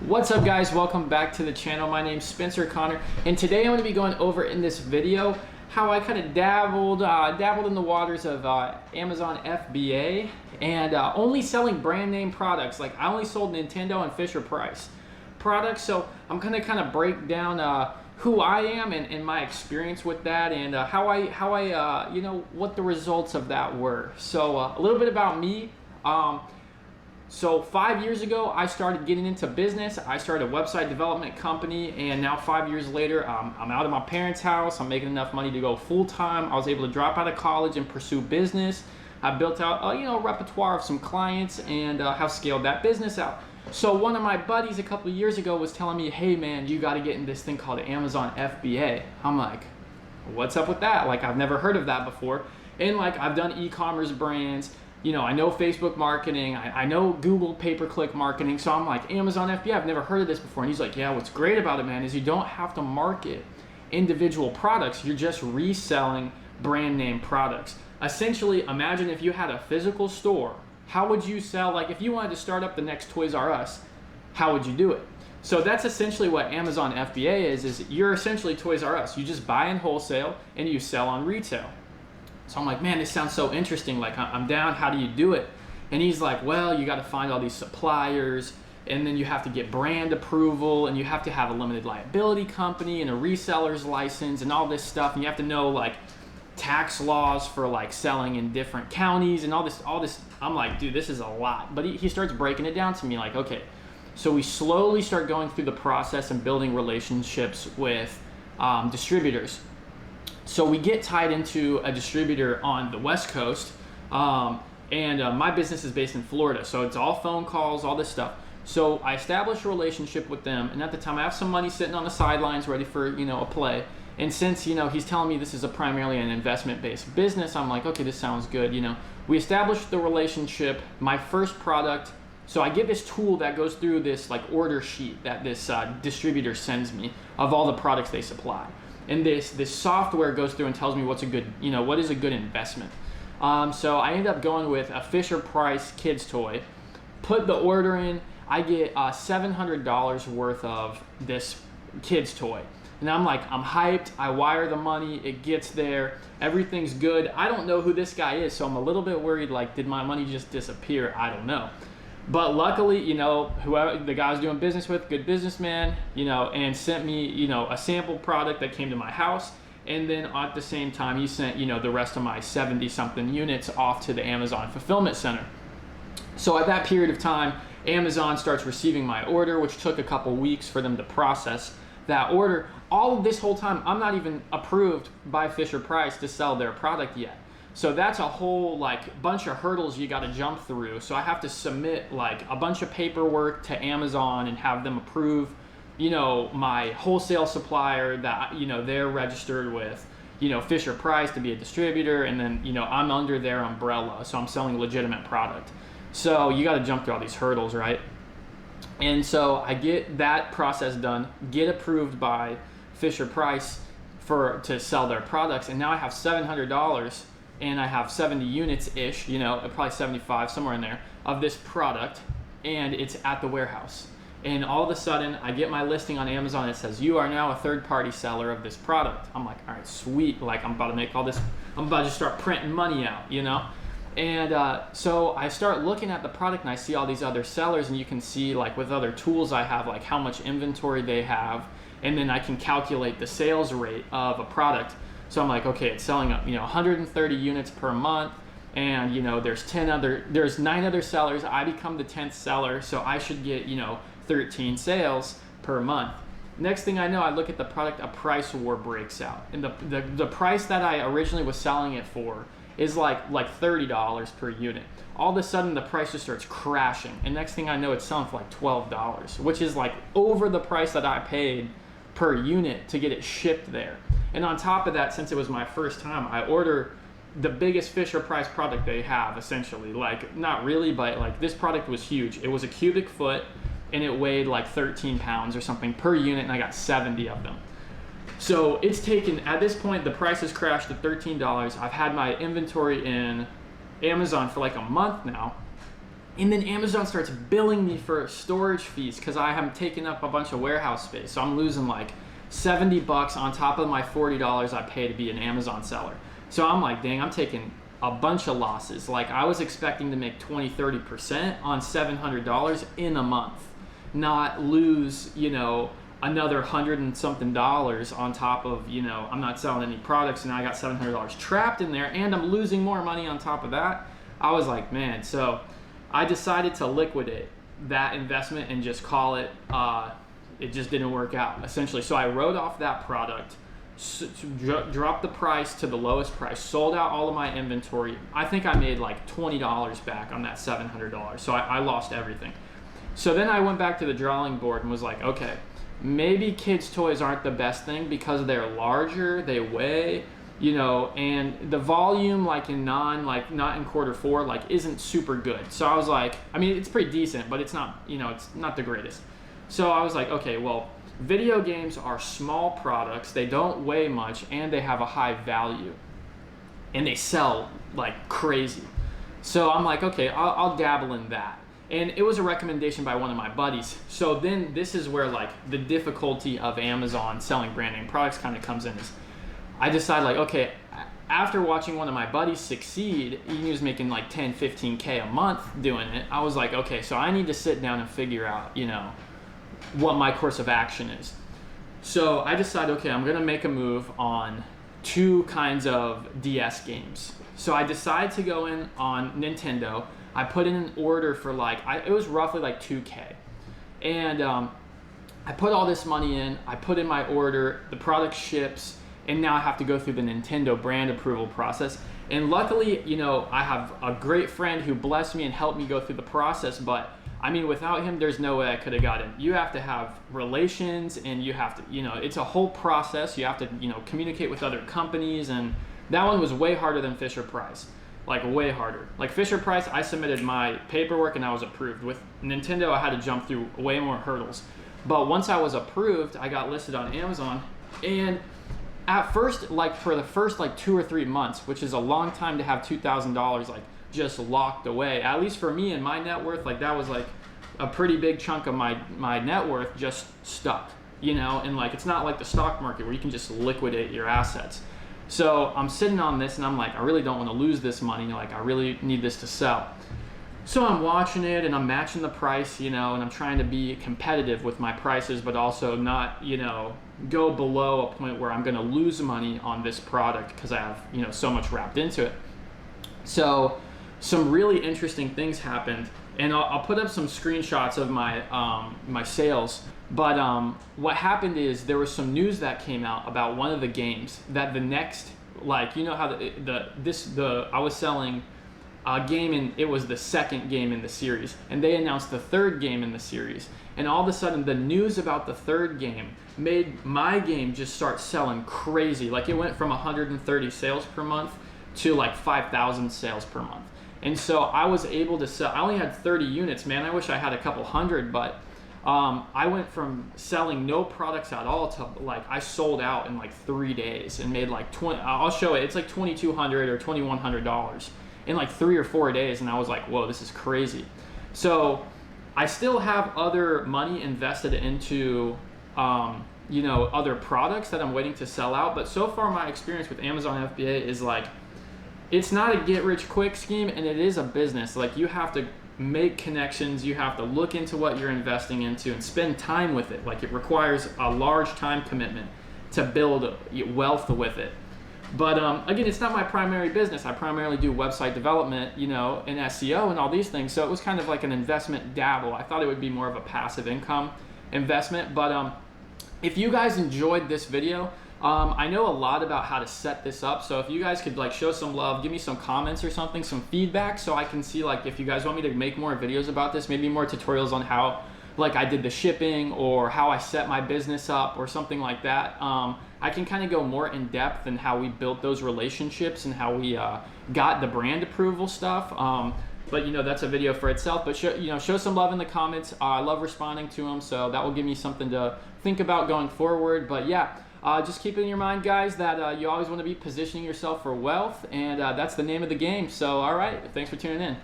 What's up guys, welcome back to the channel. My name's Spencer Connor, and today I'm going to be going over in this video how I kind of dabbled in the waters of Amazon FBA and only selling brand name products. Like I only sold Nintendo and Fisher-Price products, so I'm going to kind of break down who I am and my experience with that, and how I you know, what the results of that were. So a little bit about me. So 5 years ago, I started getting into business. I started a website development company, and now 5 years later, I'm out of my parents' house. I'm making enough money to go full-time. I was able to drop out of college and pursue business. I built out you know, a repertoire of some clients and have scaled that business out. So one of my buddies a couple of years ago was telling me, hey man, you got to get in this thing called Amazon FBA. I'm like, what's up with that? Like, I've never heard of that before. And like, I've done e-commerce brands. You know, I know Facebook marketing, I know Google pay-per-click marketing, so I'm like, Amazon FBA, I've never heard of this before. And he's like, yeah, what's great about it, man, is you don't have to market individual products. You're just reselling brand name products. Essentially, imagine if you had a physical store. How would you sell, like if you wanted to start up the next Toys R Us, how would you do it? So that's essentially what Amazon FBA is you're essentially Toys R Us. You just buy in wholesale and you sell on retail. So I'm like, man, this sounds so interesting. Like, I'm down. How do you do it? And he's like, well, you got to find all these suppliers, and then you have to get brand approval, and you have to have a limited liability company and a reseller's license and all this stuff. And you have to know like tax laws for like selling in different counties and all this. I'm like, dude, this is a lot. But he starts breaking it down to me like, okay. So we slowly start going through the process and building relationships with distributors. So we get tied into a distributor on the West Coast, and my business is based in Florida, so it's all phone calls, all this stuff. So I established a relationship with them, and at the time I have some money sitting on the sidelines ready for, you know, a play. And since, you know, he's telling me this is primarily an investment-based business, I'm like, okay, this sounds good. You know, we established the relationship. My first product, so I get this tool that goes through this like order sheet that this distributor sends me of all the products they supply. And this software goes through and tells me what's a good, you know, what is a good investment. So I ended up going with a Fisher-Price kids toy, put the order in. I get $700 worth of this kids toy. And I'm like, I'm hyped. I wire the money. It gets there. Everything's good. I don't know who this guy is, so I'm a little bit worried, like, did my money just disappear? I don't know. But luckily, you know, whoever the guy I was doing business with, good businessman, you know, and sent me, you know, a sample product that came to my house. And then at the same time, he sent, you know, the rest of my 70-something units off to the Amazon fulfillment center. So at that period of time, Amazon starts receiving my order, which took a couple weeks for them to process that order. All of this whole time, I'm not even approved by Fisher-Price to sell their product yet. So that's a whole like bunch of hurdles you got to jump through. So I have to submit like a bunch of paperwork to Amazon and have them approve, you know, my wholesale supplier that, you know, they're registered with, you know, Fisher-Price to be a distributor. And then, you know, I'm under their umbrella, so I'm selling legitimate product. So you got to jump through all these hurdles, right? And so I get that process done, get approved by Fisher-Price to sell their products. And now I have $700 and I have 70 units-ish, you know, probably 75, somewhere in there, of this product, and it's at the warehouse. And all of a sudden, I get my listing on Amazon. It says, you are now a third-party seller of this product. I'm like, all right, sweet. Like, I'm about to make all this, I'm about to start printing money out, you know? And so I start looking at the product, and I see all these other sellers, and you can see, like, with other tools I have, like, how much inventory they have, and then I can calculate the sales rate of a product. So I'm like, okay, it's selling up, you know, 130 units per month, and you know, there's 9 other sellers. I become the 10th seller, so I should get, you know, 13 sales per month. Next thing I know, I look at the product, a price war breaks out, and the price that I originally was selling it for is like $30 per unit. All of a sudden, the price just starts crashing, and next thing I know, it's selling for like $12, which is like over the price that I paid per unit to get it shipped there. And on top of that, since it was my first time, I order the biggest Fisher-Price product they have, essentially. Like, not really, but like this product was huge. It was a cubic foot, and it weighed like 13 pounds or something per unit, and I got 70 of them. So it's taken, at this point, the price has crashed to $13. I've had my inventory in Amazon for like a month now, And then Amazon starts billing me for storage fees because I am taking up a bunch of warehouse space. So I'm losing like $70 on top of my $40 I pay to be an Amazon seller. So I'm like, dang, I'm taking a bunch of losses. Like I was expecting to make 20-30% on $700 in a month, not lose, you know, another $100 and something on top of, you know, I'm not selling any products and I got $700 trapped in there and I'm losing more money on top of that. I was like, man, so I decided to liquidate that investment and just call it, it just didn't work out, essentially. So I wrote off that product, dropped the price to the lowest price, sold out all of my inventory. I think I made like $20 back on that $700. So I lost everything. So then I went back to the drawing board and was like, okay, maybe kids' toys aren't the best thing because they're larger, they weigh, you know, and the volume like not in Q4 like isn't super good. So I was like, I mean, it's pretty decent, but it's not, you know, it's not the greatest. So I was like, okay, well, video games are small products, they don't weigh much, and they have a high value, and they sell like crazy. So I'm like, okay, I'll dabble in that. And it was a recommendation by one of my buddies. So then this is where like the difficulty of Amazon selling brand name products kind of comes in. Is I decided like, okay, after watching one of my buddies succeed, he was making like 10, 15K a month doing it. I was like, okay, so I need to sit down and figure out, you know, what my course of action is. So I decided, okay, I'm gonna make a move on two kinds of DS games. So I decided to go in on Nintendo. I put in an order for like, it was roughly like 2K. And I put all this money in, I put in my order, the product ships, and now I have to go through the Nintendo brand approval process. And luckily, you know, I have a great friend who blessed me and helped me go through the process, but I mean, without him, there's no way I could have got in. You have to have relations and you have to, you know, it's a whole process. You have to, you know, communicate with other companies, and that one was way harder than Fisher-Price. Like way harder. Like Fisher-Price, I submitted my paperwork and I was approved. With Nintendo, I had to jump through way more hurdles. But once I was approved, I got listed on Amazon. And at first, like for the first like 2 or 3 months, which is a long time to have $2,000 like just locked away, at least for me and my net worth, like that was like a pretty big chunk of my net worth just stuck, you know. And like it's not like the stock market where you can just liquidate your assets. So I'm sitting on this and I'm like, I really don't want to lose this money. Like I really need this to sell. So I'm watching it and I'm matching the price, you know, and I'm trying to be competitive with my prices, but also not, you know, go below a point where I'm going to lose money on this product because I have, you know, so much wrapped into it. So some really interesting things happened, and I'll put up some screenshots of my my sales. But what happened is there was some news that came out about one of the games that the next, like, you know how I was selling a game, and it was the second game in the series, and they announced the third game in the series, and all of a sudden the news about the third game made my game just start selling crazy. Like it went from 130 sales per month to like 5,000 sales per month. And so I was able to sell, I only had 30 units, man. I wish I had a couple hundred, but I went from selling no products at all to like, I sold out in like 3 days and made like I'll show it, it's like $2,200 or $2,100 in like 3 or 4 days. And I was like, whoa, this is crazy. So I still have other money invested into, you know, other products that I'm waiting to sell out. But so far my experience with Amazon FBA is like, it's not a get rich quick scheme, and it is a business. Like you have to make connections, you have to look into what you're investing into and spend time with it. Like it requires a large time commitment to build wealth with it. But again, it's not my primary business. I primarily do website development, you know, and SEO and all these things. So it was kind of like an investment dabble. I thought it would be more of a passive income investment. But if you guys enjoyed this video, I know a lot about how to set this up, so if you guys could like show some love, give me some comments or something, some feedback, so I can see like if you guys want me to make more videos about this, maybe more tutorials on how like I did the shipping or how I set my business up or something like that. I can kind of go more in depth in how we built those relationships and how we got the brand approval stuff. But you know, that's a video for itself. But show some love in the comments. I love responding to them, so that will give me something to think about going forward. But yeah. Just keep it in your mind, guys, that you always want to be positioning yourself for wealth, and that's the name of the game. So, all right, thanks for tuning in.